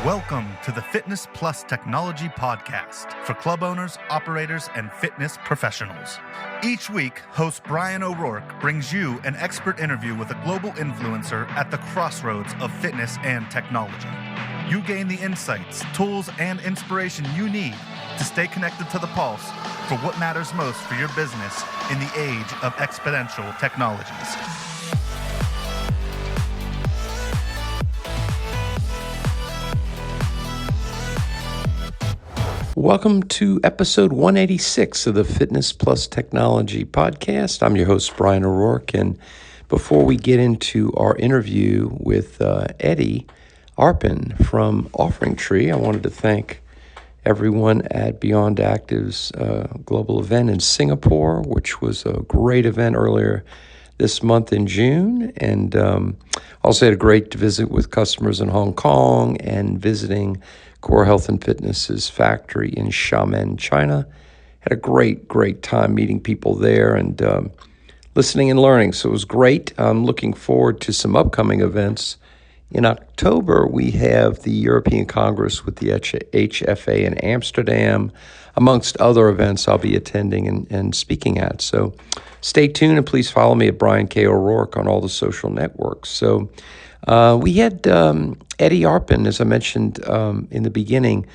Welcome to the Fitness Plus Technology Podcast for club owners, operators, and fitness professionals. Each week, host Bryan O'Rourke brings you an expert interview with a global influencer at the crossroads of fitness and technology. You gain the insights, tools, and inspiration you need to stay connected to the pulse for what matters most for your business in the age of exponential technologies. Welcome to episode 186 of the Fitness Plus Technology Podcast. I'm your host, Bryan O'Rourke, and before we get into our interview with Eddie Arpin from OfferingTree, I wanted to thank everyone at Beyond Active's global event in Singapore, which was a great event earlier this month in June, and also had a great visit with customers in Hong Kong and visiting Core Health and Fitness's factory in Xiamen, China. Had a great time meeting people there and listening and learning. So it was great. I'm looking forward to some upcoming events. In October, we have the European Congress with the HFA in Amsterdam, amongst other events I'll be attending and speaking at. So stay tuned and please follow me at Bryan K. O'Rourke on all the social networks. So we had Eddie Arpin, as I mentioned in the beginning,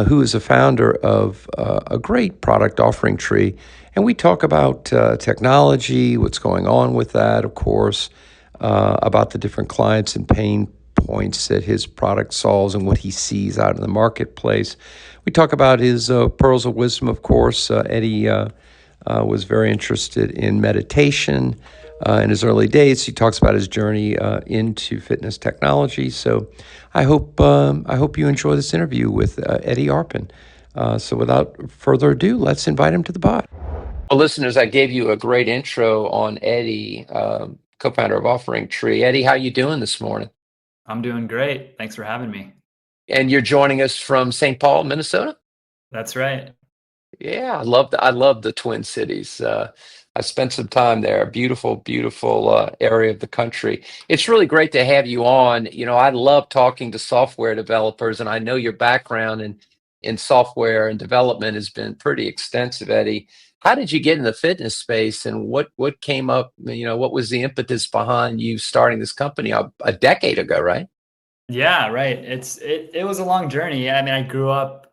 who is a founder of a great product, OfferingTree. And we talk about technology, what's going on with that, of course, about the different clients and pain points that his product solves and what he sees out in the marketplace. We talk about his pearls of wisdom, of course. Eddie was very interested in meditation. In his early days, he talks about his journey into fitness technology. So I hope you enjoy this interview with Eddie Arpin. So without further ado, let's invite him to the pod. Well, listeners, I gave you a great intro on Eddie, co-founder of OfferingTree. Eddie, how you doing this morning? I'm doing great. Thanks for having me. And you're joining us from St. Paul, Minnesota? That's right. Yeah, I love the Twin Cities. I spent some time there. A beautiful area of the country. It's really great to have you on. You know, I love talking to software developers, and I know your background in software and development has been pretty extensive, Eddie. How did you get in the fitness space, and what came up? You know, what was the impetus behind you starting this company a decade ago, right? Yeah, right. It was a long journey. I mean, I grew up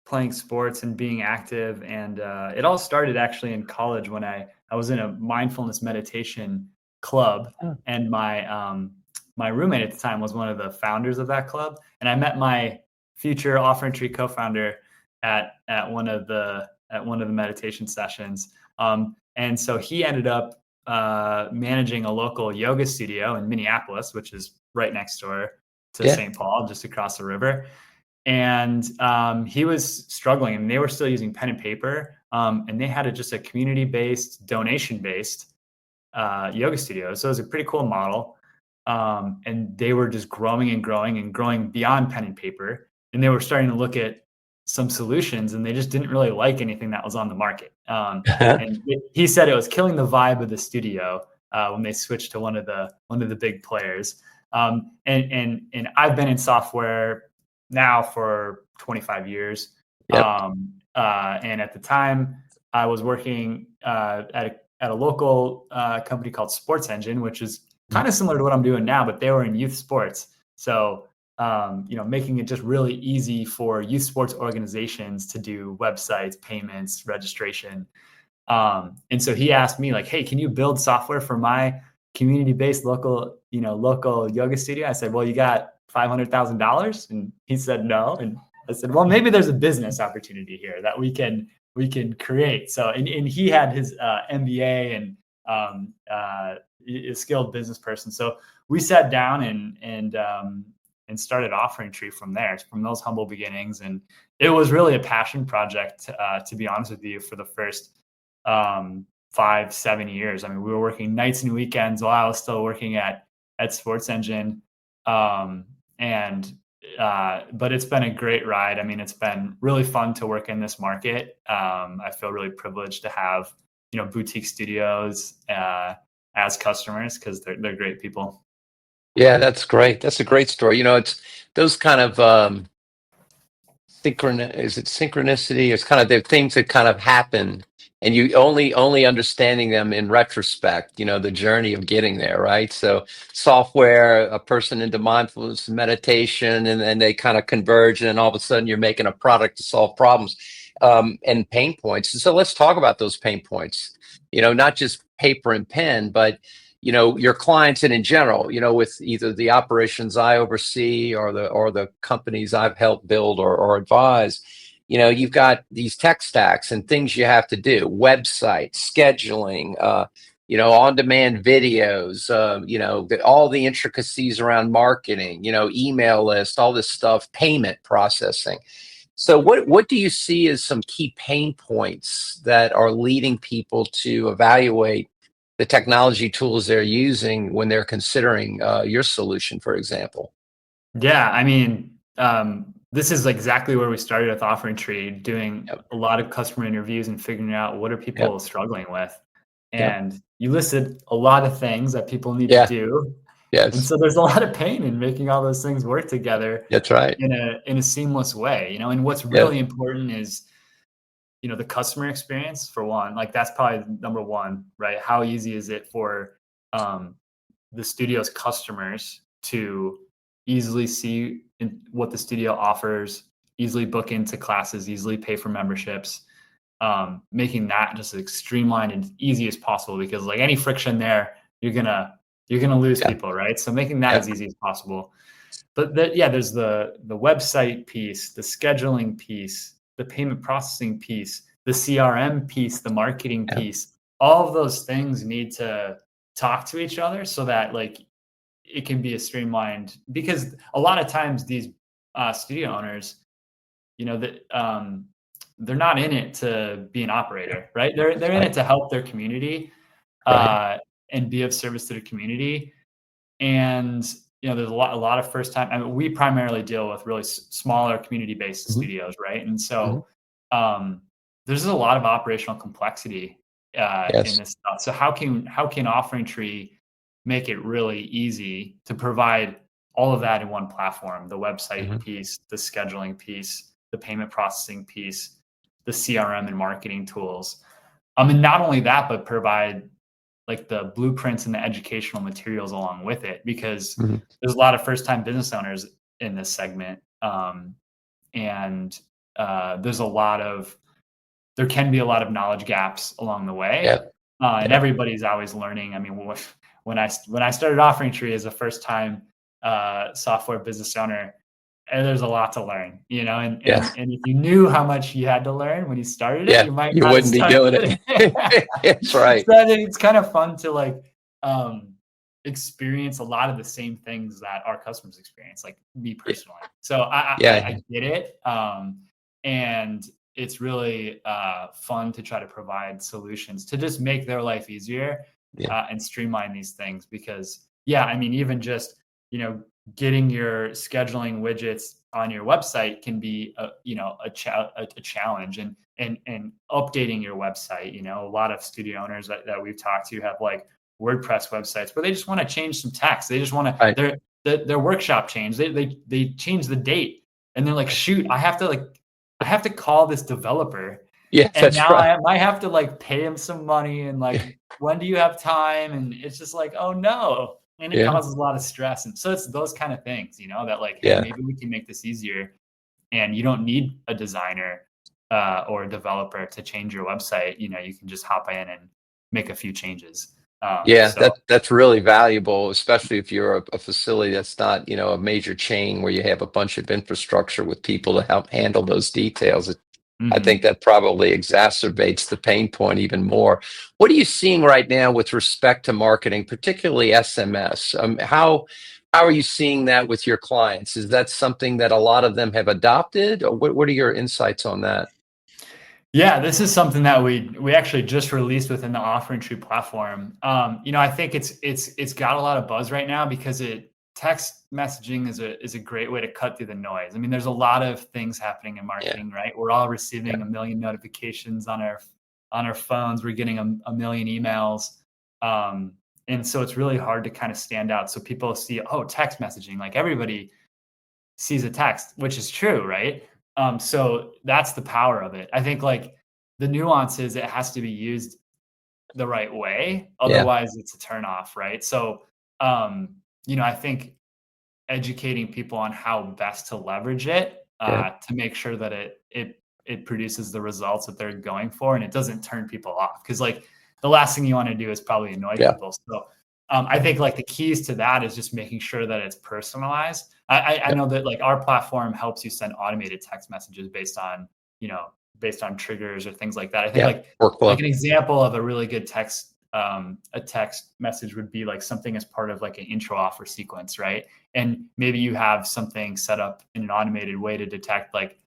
playing sports and being active, and it all started actually in college when I was in a mindfulness meditation club, Oh. and my roommate at the time was one of the founders of that club, and I met my future OfferingTree co-founder at one of the meditation sessions, and so he ended up managing a local yoga studio in Minneapolis, which is right next door to St. Paul, just across the river. And he was struggling, and they were still using pen and paper. And they had just a community-based, donation-based yoga studio. So it was a pretty cool model. And they were just growing and growing and growing beyond pen and paper. And they were starting to look at some solutions, and they just didn't really like anything that was on the market. And he said it was killing the vibe of the studio when they switched to one of the big players. And I've been in software now for 25 years. Yep. And at the time I was working at a local company called Sports Engine, which is kind of similar to what I'm doing now, but they were in youth sports. So, making it just really easy for youth sports organizations to do websites, payments, registration. And so he asked me like, hey, can you build software for my community-based local yoga studio? I said, well, you got $500,000? And he said, no. And I said, well, maybe there's a business opportunity here that we can create. So, and he had his MBA and a skilled business person. So we sat down and started OfferingTree from there, from those humble beginnings. And it was really a passion project, to be honest with you, for the first 5-7 years. I mean, we were working nights and weekends while I was still working at Sports Engine. But it's been a great ride. I mean, it's been really fun to work in this market. I feel really privileged to have, boutique studios as customers because they're great people. Yeah, that's great. That's a great story. It's those kind of is it synchronicity? It's kind of the things that kind of happen, and you only understanding them in retrospect. The journey of getting there, right? So software, a person into mindfulness meditation, and then they kind of converge, and then all of a sudden you're making a product to solve problems and pain points. So let's talk about those pain points. Not just paper and pen, but your clients and in general, with either the operations I oversee or the companies I've helped build or advise, you've got these tech stacks and things you have to do, websites, scheduling, on-demand videos, all the intricacies around marketing, email list, all this stuff, payment processing. So what do you see as some key pain points that are leading people to evaluate the technology tools they're using when they're considering your solution, for example? Yeah, I mean, this is exactly where we started with OfferingTree, doing Yep. a lot of customer interviews and figuring out what are people Yep. struggling with. Yep. And you listed a lot of things that people need to Yeah. do. And Yes. so there's a lot of pain in making all those things work together That's right. in a seamless way, and what's Yeah. really important is, the customer experience for one. Like, that's probably number one, right? How easy is it for the studio's customers to easily see what the studio offers, easily book into classes, easily pay for memberships, making that just as streamlined and easy as possible, because like any friction there, you're gonna lose Yeah. people, right? So making that Yeah. as easy as possible. But there's the website piece, the scheduling piece, the payment processing piece, the CRM piece, the marketing Yeah. piece. All of those things need to talk to each other so that like it can be a streamlined, because a lot of times these studio owners, that they're not in it to be an operator, right? They're in Right. it to help their community Right. and be of service to the community. And there's a lot of first time. I mean, we primarily deal with really smaller community based Mhm. studios, right? And Mhm. so there's a lot of operational complexity in Yes. this stuff. So how can OfferingTree make it really easy to provide all of that in one platform? The website Mhm. piece, the scheduling piece, the payment processing piece, the CRM and marketing tools. And not only that, but provide like the blueprints and the educational materials along with it, because Mhm. there's a lot of first time business owners in this segment. And there's there can be a lot of knowledge gaps along the way. Yeah. And Yeah. everybody's always learning. I mean, when I started OfferingTree as a first time software business owner, and there's a lot to learn, and Yeah. if you knew how much you had to learn when you started it, Yeah. you might You not have wouldn't be started doing it. it. That's right. So I think it's kind of fun to experience a lot of the same things that our customers experience, like me personally. So Yeah. I get it. And it's really fun to try to provide solutions to just make their life easier Yeah. and streamline these things. Because I mean, even just getting your scheduling widgets on your website can be a challenge, and updating your website. A lot of studio owners that we've talked to have like WordPress websites where they just want to change some text. They just want to Right. their workshop change. They change the date, and they're like, shoot, I have to call this developer, Yeah. and That's now right. I might have to like pay him some money, and like, when do you have time? And it's just like, oh no. And it Yeah. causes a lot of stress. And so it's those kind of things, that like, hey, Yeah. maybe we can make this easier, and you don't need a designer or a developer to change your website. You can just hop in and make a few changes. Yeah, So that's really valuable, especially if you're a facility that's not, a major chain where you have a bunch of infrastructure with people to help handle those details. I think mhm. that probably exacerbates the pain point even more. What are you seeing right now with respect to marketing, particularly SMS? How are you seeing that with your clients? Is that something that a lot of them have adopted, or what are your insights on that? Yeah, this is something that we actually just released within the OfferingTree platform. I think it's got a lot of buzz right now because text messaging is a great way to cut through the noise. I mean, there's a lot of things happening in Yeah, marketing, right? We're all receiving yeah, a million notifications on our phones. We're getting a million emails. And so it's really hard to kind of stand out. So people see, oh, text messaging, like everybody sees a text, which is true, right? So that's the power of it. I think like the nuance is it has to be used the right way. Otherwise it's a turnoff, right? So, I think educating people on how best to leverage it to make sure that it produces the results that they're going for and it doesn't turn people off. Because like the last thing you want to do is probably annoy people. So I think like the keys to that is just making sure that it's personalized. I know that like our platform helps you send automated text messages based on triggers or things like that. I think like workflow. Like an example of a really good text a text message would be like something as part of like an intro offer sequence, right? And maybe you have something set up in an automated way to detect like,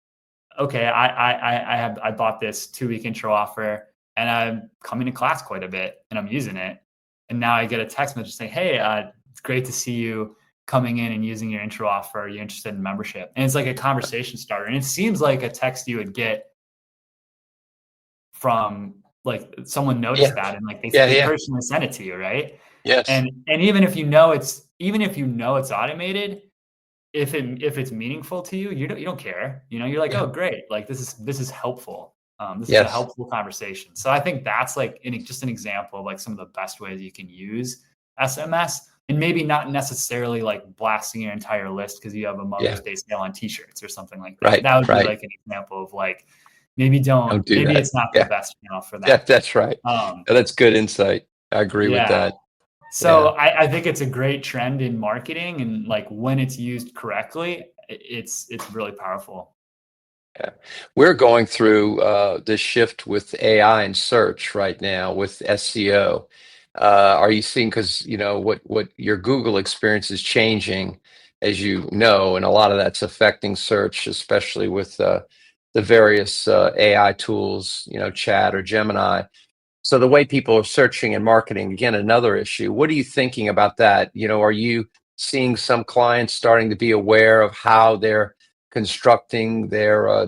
okay, I bought this 2-week intro offer and I'm coming to class quite a bit and I'm using it. And now I get a text message saying, hey, it's great to see you coming in and using your intro offer. Are you interested in membership? And it's like a conversation starter. And it seems like a text you would get from like someone noticed that and like they personally sent it to you, right? Yes. And even if you know it's automated, if it's meaningful to you, you don't care. You're like, oh great, like this is helpful. This is a helpful conversation. So I think that's like just an example of like some of the best ways you can use SMS, and maybe not necessarily like blasting your entire list because you have a Mother's Day sale on t-shirts or something like that. Right. That would be like an example of like, maybe don't do maybe that. It's not the best channel for that. Yeah, that's right. That's good insight. I agree with that. So I think it's a great trend in marketing, and like when it's used correctly, it's really powerful. Yeah, we're going through this shift with AI and search right now with SEO. Are you seeing, because what your Google experience is changing, as you know, and a lot of that's affecting search, especially with the various AI tools, Chat or Gemini. So the way people are searching and marketing, again, another issue. What are you thinking about that? Are you seeing some clients starting to be aware of how they're constructing their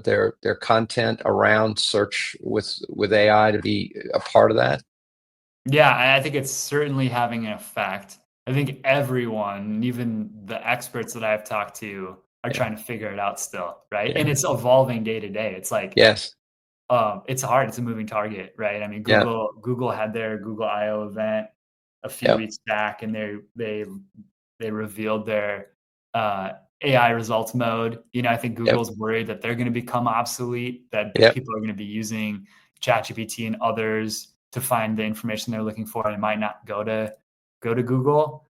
content around search with AI to be a part of that? Yeah, I think it's certainly having an effect. I think everyone, even the experts that I've talked to, are trying to figure it out still, right? And it's evolving day to day. It's like it's hard. It's a moving target, right? I mean, Google had their Google I/O event a few weeks back, and they revealed their AI results mode. I think Google's worried that they're going to become obsolete, that people are going to be using ChatGPT and others to find the information they're looking for, and it might not go to Google.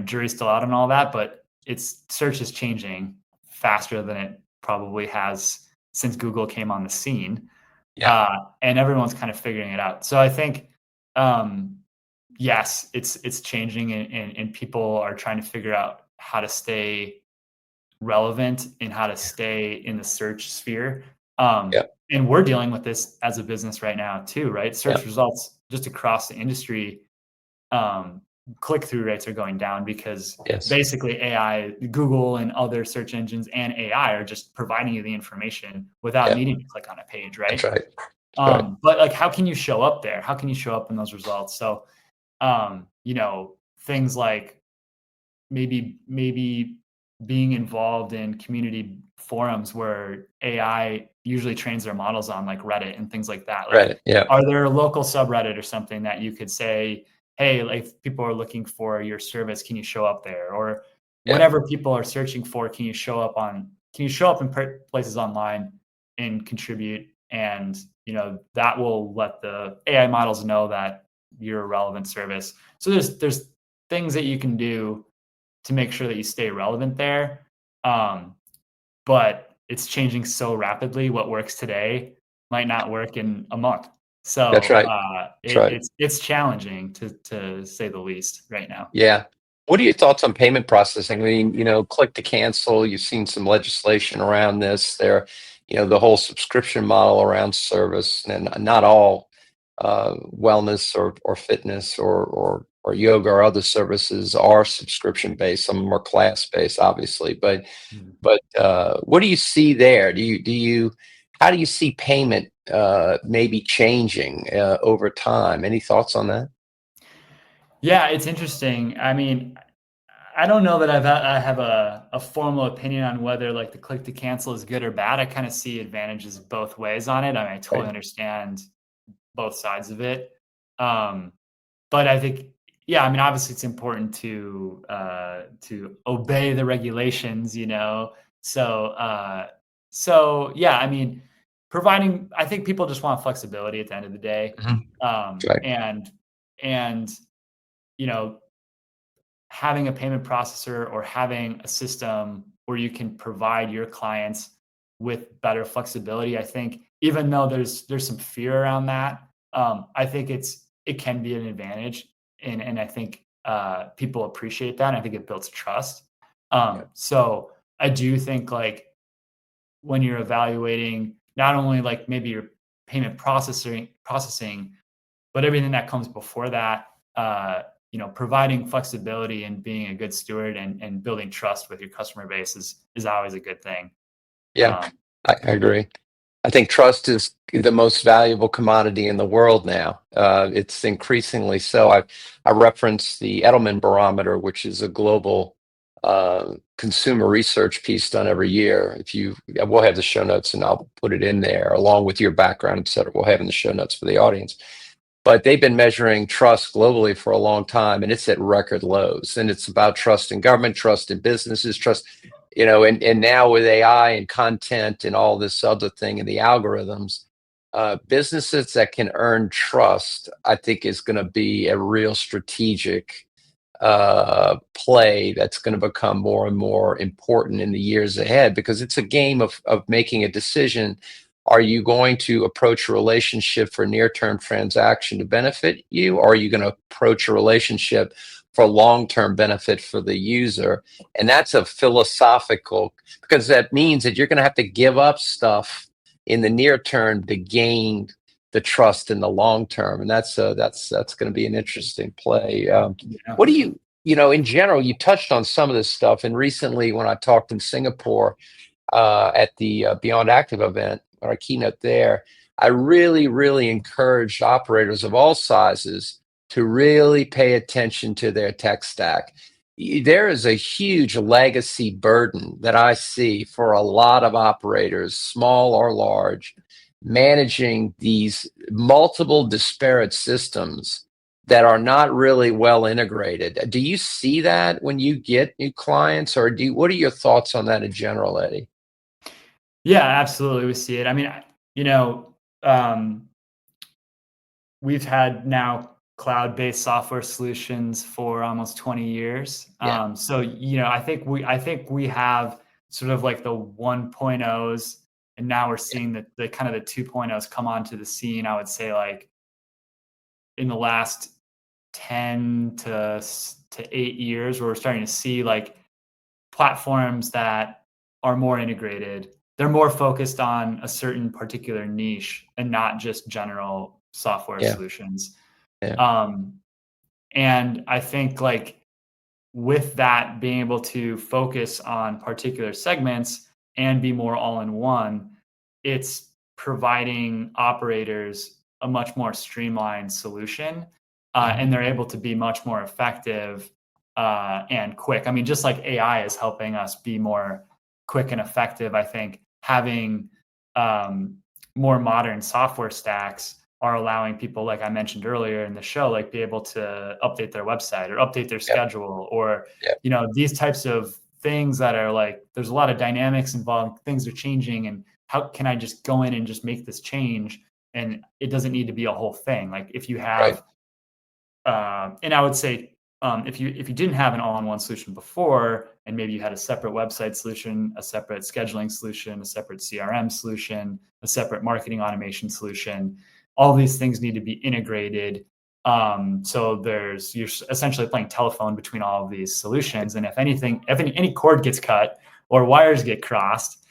Jury's still out on all that, but search is changing faster than it probably has since Google came on the scene. And everyone's kind of figuring it out. So I think, yes, it's changing, and people are trying to figure out how to stay relevant and how to stay in the search sphere. And we're dealing with this as a business right now too, right? Search results just across the industry, click-through rates are going down because basically AI, Google and other search engines and AI are just providing you the information without needing to click on a page, right? That's right. But like, how can you show up there? How can you show up in those results? So, things like maybe being involved in community forums where AI usually trains their models on, like Reddit and things like that. Like, are there a local subreddit or something that you could say, hey, like if people are looking for your service, can you show up there? Or whatever people are searching for, can you show up in places online and contribute? And, that will let the AI models know that you're a relevant service. So there's things that you can do to make sure that you stay relevant there. But it's changing so rapidly. What works today might not work in a month. So that's right. It's challenging to say the least right now. Yeah. What are your thoughts on payment processing? I mean, click to cancel. You've seen some legislation around this. There, the whole subscription model around service, and not all wellness or fitness or yoga or other services are subscription based. Some of them are class based, obviously. But what do you see there? How do you see payment maybe changing over time? Any thoughts on that? Yeah, it's interesting. I mean, I don't know that I have a formal opinion on whether like the click to cancel is good or bad. I kind of see advantages both ways on it. I mean, I totally Right. understand both sides of it. Um, but I think, yeah, I mean, obviously it's important to obey the regulations, you know. So yeah, I mean, I think people just want flexibility at the end of the day. Mhm. Um, Right. and and you know, having a payment processor or having a system where you can provide your clients with better flexibility, I think even though there's some fear around that, I think it can be an advantage, and I think people appreciate that. And I think it builds trust. Yeah. So I do think like when you're evaluating not only like maybe your payment processing, but everything that comes before that, providing flexibility and being a good steward and building trust with your customer base is always a good thing. Yeah, Um, I agree. I think trust is the most valuable commodity in the world now. It's increasingly so. I reference the Edelman Barometer, which is a global consumer research piece done every year. We'll have the show notes and I'll put it in there along with your background, et cetera. We'll have in the show notes for the audience. But they've been measuring trust globally for a long time, and it's at record lows. And it's about trust in government, trust in businesses, trust, and now with AI and content and all this other thing and the algorithms, businesses that can earn trust, I think, is going to be a real strategic play that's going to become more and more important in the years ahead, because it's a game of making a decision. Are you going to approach a relationship for near-term transaction to benefit you, or are you going to approach a relationship for long-term benefit for the user? And that's a philosophical, because that means that you're going to have to give up stuff in the near term to gain the trust in the long term, and that's going to be an interesting play. yeah. What do in general, you touched on some of this stuff, and recently when I talked in Singapore at the Beyond Active event, or a keynote there, I really, really encouraged operators of all sizes to really pay attention to their tech stack. There is a huge legacy burden that I see for a lot of operators, small or large, managing these multiple disparate systems that are not really well integrated. Do you see that when you get new clients, or what are your thoughts on that in general, Eddie? Yeah, absolutely. We see it. I mean, you know, um, we've had now cloud-based software solutions for almost 20 years. Yeah. So, I think we have sort of like the 1.0s, and now we're seeing the kind of the 2.0s come onto the scene. I would say like in the last 10 to 8 years, where we're starting to see like platforms that are more integrated. They're more focused on a certain particular niche and not just general software Yeah. solutions. Yeah. Um, and I think like with that, being able to focus on particular segments and be more all in one, it's providing operators a much more streamlined solution. And they're able to be much more effective and quick. I mean, just like AI is helping us be more quick and effective, I think having more modern software stacks are allowing people, like I mentioned earlier in the show, like be able to update their website or update their Yep. schedule, or Yep. these types of things that are like, there's a lot of dynamics involved, things are changing, and how can I just go in and just make this change? And it doesn't need to be a whole thing. Like if you Right. have and I would say if you didn't have an all-in-one solution before, and maybe you had a separate website solution, a separate scheduling solution, a separate CRM solution, a separate marketing automation solution, all these things need to be integrated. So you're essentially playing telephone between all of these solutions, and if any cord gets cut or wires get crossed,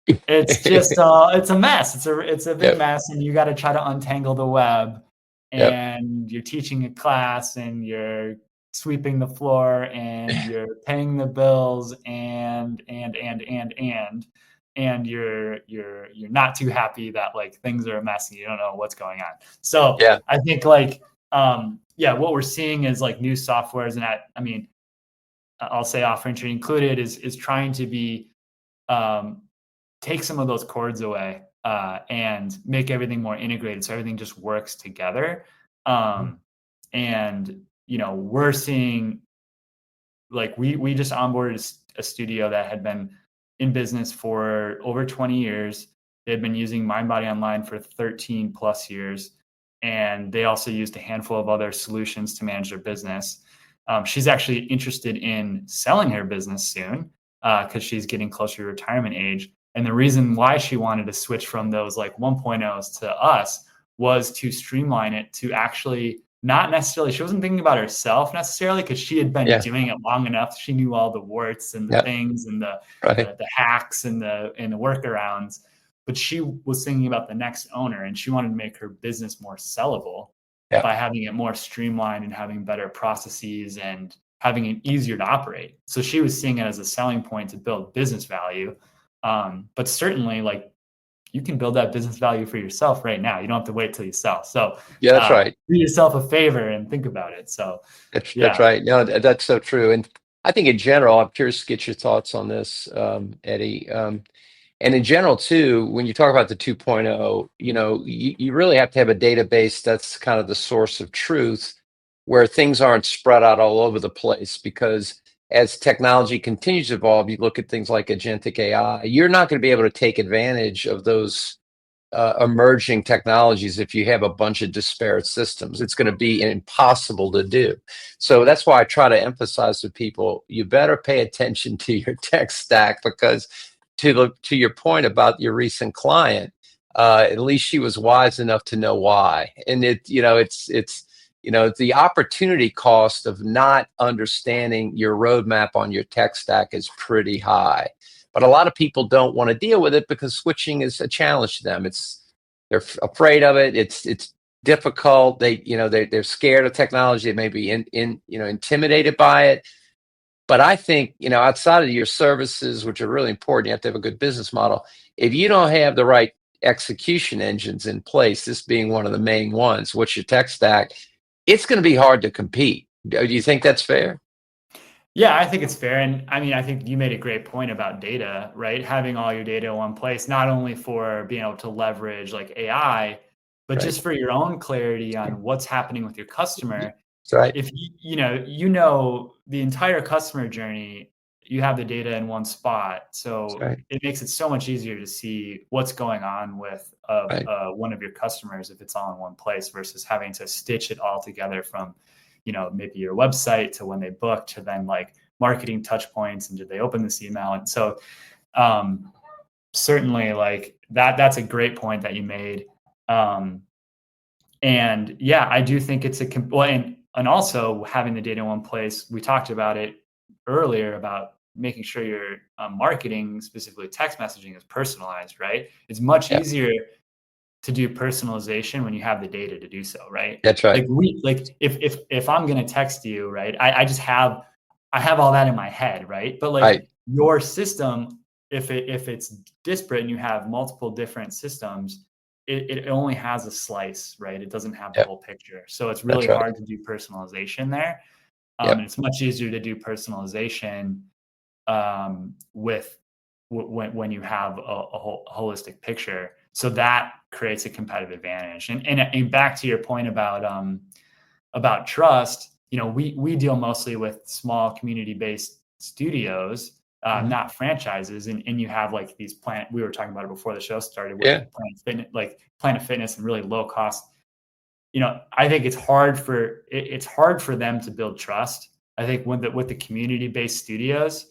it's just it's a mess. It's a big Yep. mess, and you got to try to untangle the web. Yep. And you're teaching a class, and you're sweeping the floor, and you're paying the bills, and you're not too happy that like things are a mess and you don't know what's going on. So Yeah. I think like what we're seeing is like new softwares, and I'll say OfferingTree included is trying to be take some of those cords away and make everything more integrated, so everything just works together. And we're seeing, like, we just onboarded a studio that had been in business for over 20 years. They've been using MindBody Online for 13 plus years. And they also used a handful of other solutions to manage their business. She's actually interested in selling her business soon because she's getting closer to retirement age. And the reason why she wanted to switch from those like 1.0s to us was to streamline it to actually not necessarily, she wasn't thinking about herself necessarily, because she had been doing it long enough. She knew all the warts and the things and the hacks and the workarounds. But she was thinking about the next owner, and she wanted to make her business more sellable by having it more streamlined and having better processes and having it easier to operate. So she was seeing it as a selling point to build business value. But certainly, like, you can build that business value for yourself right now. You don't have to wait till you sell. So that's right. Do yourself a favor and think about it. So that's right. No, that's so true. And I think in general, I'm curious to get your thoughts on this, Eddie. And in general, too, when you talk about the 2.0, you really have to have a database that's kind of the source of truth, where things aren't spread out all over the place. Because as technology continues to evolve, you look at things like agentic AI, you're not going to be able to take advantage of those emerging technologies if you have a bunch of disparate systems. It's going to be impossible to do. So that's why I try to emphasize to people, you better pay attention to your tech stack, because to your point about your recent client, at least she was wise enough to know why. And it's the opportunity cost of not understanding your roadmap on your tech stack is pretty high. But a lot of people don't want to deal with it because switching is a challenge to them. They're afraid of it. It's difficult. They're scared of technology. They may be intimidated by it. But I think, outside of your services, which are really important, you have to have a good business model. If you don't have the right execution engines in place, this being one of the main ones, what's your tech stack, it's going to be hard to compete. Do you think that's fair? Yeah, I think it's fair. And I think you made a great point about data, right? Having all your data in one place, not only for being able to leverage like AI, but just for your own clarity on what's happening with your customer. That's right. If you know the entire customer journey, you have the data in one spot. So it makes it so much easier to see what's going on with one of your customers if it's all in one place, versus having to stitch it all together from maybe your website to when they booked to then like marketing touch points and did they open this email. And so certainly like that's a great point that you made. And yeah, I do think it's and also having the data in one place, we talked about it earlier about making sure your marketing, specifically text messaging, is personalized, right? It's much easier to do personalization when you have the data to do so, right? That's right. If I'm going to text you, right, I have all that in my head, right? But your system, if it's disparate and you have multiple different systems, it only has a slice, right? It doesn't have the whole picture. So it's really hard to do personalization there. And it's much easier to do personalization when you have a whole holistic picture. So that creates a competitive advantage. And back to your point about trust, we deal mostly with small community-based studios, not franchises. And you have like these we were talking about it before the show started with Planet Fitness and really low cost. I think it's hard for them to build trust. I think with the community-based studios,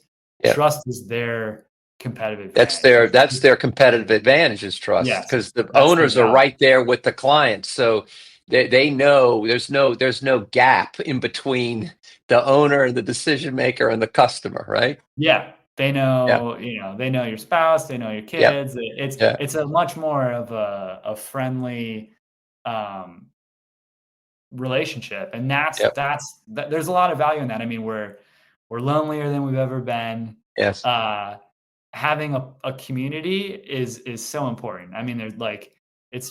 trust is their competitive advantage. That's their competitive advantage, is trust, because the owners are right there with the clients. So they know there's no gap in between the owner and the decision maker and the customer, right? Yeah. They know, they know your spouse, they know your kids. It's a much more of a friendly relationship. And there's a lot of value in that. We're lonelier than we've ever been. Yes. Having a community is so important. There's like, it's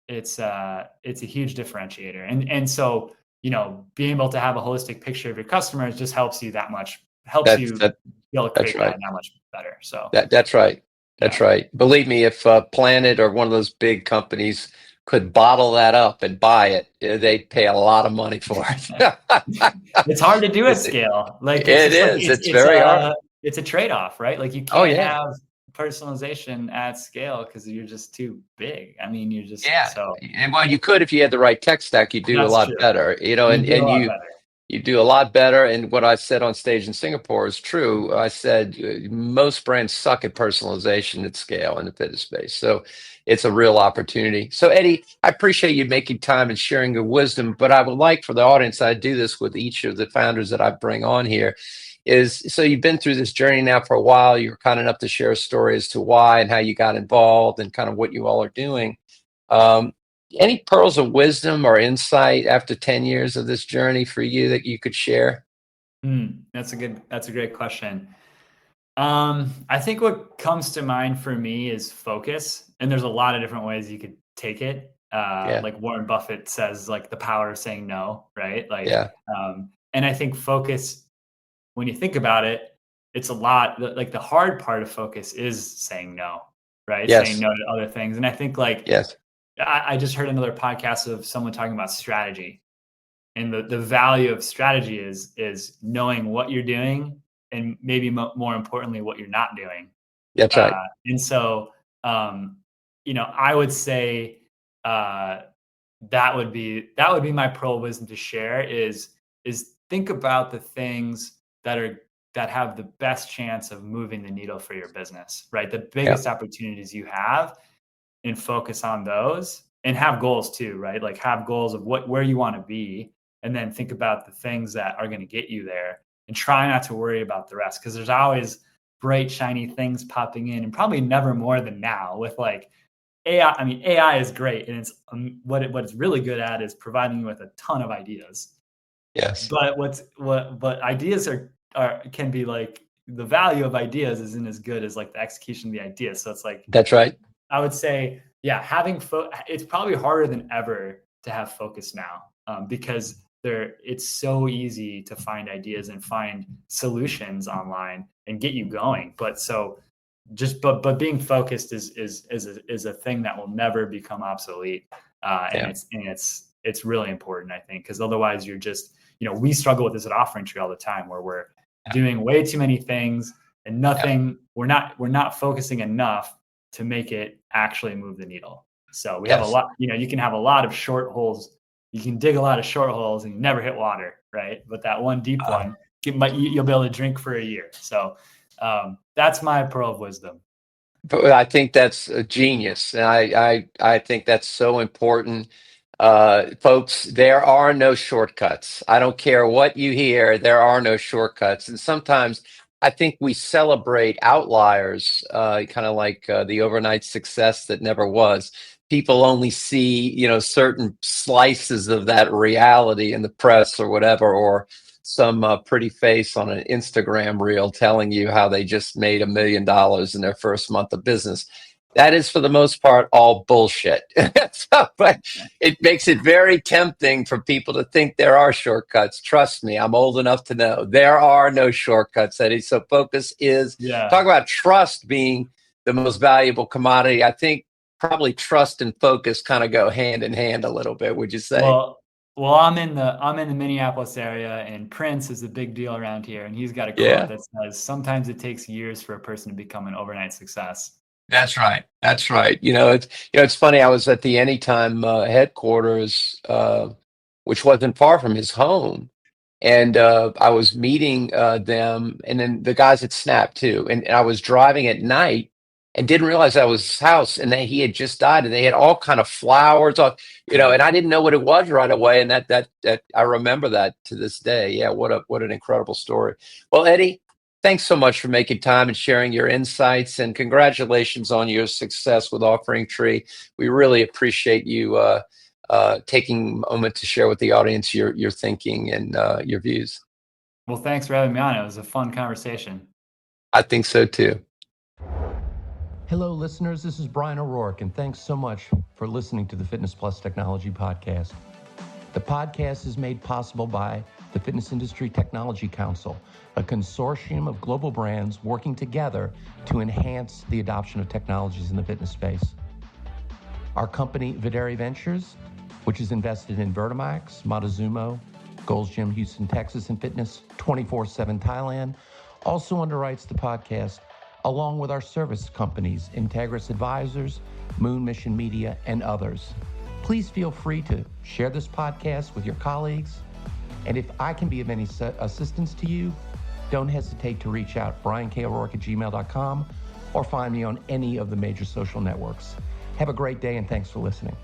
it's a huge differentiator. And so, being able to have a holistic picture of your customers just helps you that much, helps you be able to That's create right. that much better. So That's right. That's right. Believe me, if Planet or one of those big companies could bottle that up and buy it, they'd pay a lot of money for it. it's hard to do at scale. Like It is. It's very hard. It's a trade-off, right? Like you Oh can't yeah. have personalization at scale because you're just too big. I mean, you're just Yeah. so And while you could, if you had the right tech stack, you do a that's lot true. better, You do a lot better. You do a lot better. And what I said on stage in Singapore is true. I said most brands suck at personalization at scale in the fitness space. So it's a real opportunity. So Eddie, I appreciate you making time and sharing your wisdom, but I would like for the audience, I do this with each of the founders that I bring on here, is so you've been through this journey now for a while. You're kind enough to share a story as to why and how you got involved and kind of what you all are doing. Um, any pearls of wisdom or insight after 10 years of this journey for you that you could share? That's a great question. I think what comes to mind for me is focus. And there's a lot of different ways you could take it. Like Warren Buffett says, like the power of saying no, right? Like, and I think focus, when you think about it, it's a lot, like the hard part of focus is saying no, right? Yes. Saying no to other things. And I think like, Yes. I just heard another podcast of someone talking about strategy, and the value of strategy is knowing what you're doing and maybe more importantly what you're not doing. That's right. And so I would say that would be my pearl wisdom to share is think about the things that have the best chance of moving the needle for your business, right? The biggest opportunities you have, and focus on those, and have goals too, right? Like have goals of where you want to be, and then think about the things that are going to get you there, and try not to worry about the rest, because there's always bright, shiny things popping in, and probably never more than now with like AI. I mean, AI is great, and it's what it's really good at is providing you with a ton of ideas. Yes. But ideas can be like, the value of ideas isn't as good as like the execution of the idea. So it's like, that's right. I would say, it's probably harder than ever to have focus now, because it's so easy to find ideas and find solutions online and get you going. But being focused is a thing that will never become obsolete. And it's really important, I think, because otherwise you're just, we struggle with this at OfferingTree all the time, where we're doing way too many things and nothing. We're not focusing enough to make it actually move the needle. So we have a lot, you can have a lot of short holes. You can dig a lot of short holes and you never hit water, right? But that one deep one, you'll be able to drink for a year. So that's my pearl of wisdom. But I think that's a genius. And I think that's so important. Folks, there are no shortcuts. I don't care what you hear, there are no shortcuts. And sometimes I think we celebrate outliers, kind of like the overnight success that never was. People only see, certain slices of that reality in the press or whatever, or some pretty face on an Instagram reel telling you how they just made $1 million in their first month of business. That is, for the most part, all bullshit. But it makes it very tempting for people to think there are shortcuts. Trust me, I'm old enough to know there are no shortcuts, Eddie. So focus is, talk about trust being the most valuable commodity. I think probably trust and focus kind of go hand in hand a little bit, would you say? Well, I'm in the Minneapolis area, and Prince is a big deal around here, and he's got a quote that says, "Sometimes it takes years for a person to become an overnight success." That's right. That's right. It's funny. I was at the Anytime headquarters, which wasn't far from his home, and I was meeting them, and then the guys at Snap too. And I was driving at night and didn't realize that was his house, and that he had just died, and they had all kind of flowers, and I didn't know what it was right away. And that I remember that to this day. Yeah, what an incredible story. Well, Eddie, thanks so much for making time and sharing your insights, and congratulations on your success with OfferingTree. We really appreciate you taking a moment to share with the audience your thinking and your views. Well, thanks for having me on. It was a fun conversation. I think so too. Hello, listeners. This is Bryan O'Rourke, and thanks so much for listening to the Fitness Plus Technology Podcast. The podcast is made possible by the Fitness Industry Technology Council, a consortium of global brands working together to enhance the adoption of technologies in the fitness space. Our company, Videri Ventures, which is invested in Vertimax, Montezuma, Gold's Gym, Houston, Texas, and Fitness 24/7 Thailand, also underwrites the podcast, along with our service companies, Integris Advisors, Moon Mission Media, and others. Please feel free to share this podcast with your colleagues. And if I can be of any assistance to you, don't hesitate to reach out, bryanko'rourke@gmail.com, or find me on any of the major social networks. Have a great day, and thanks for listening.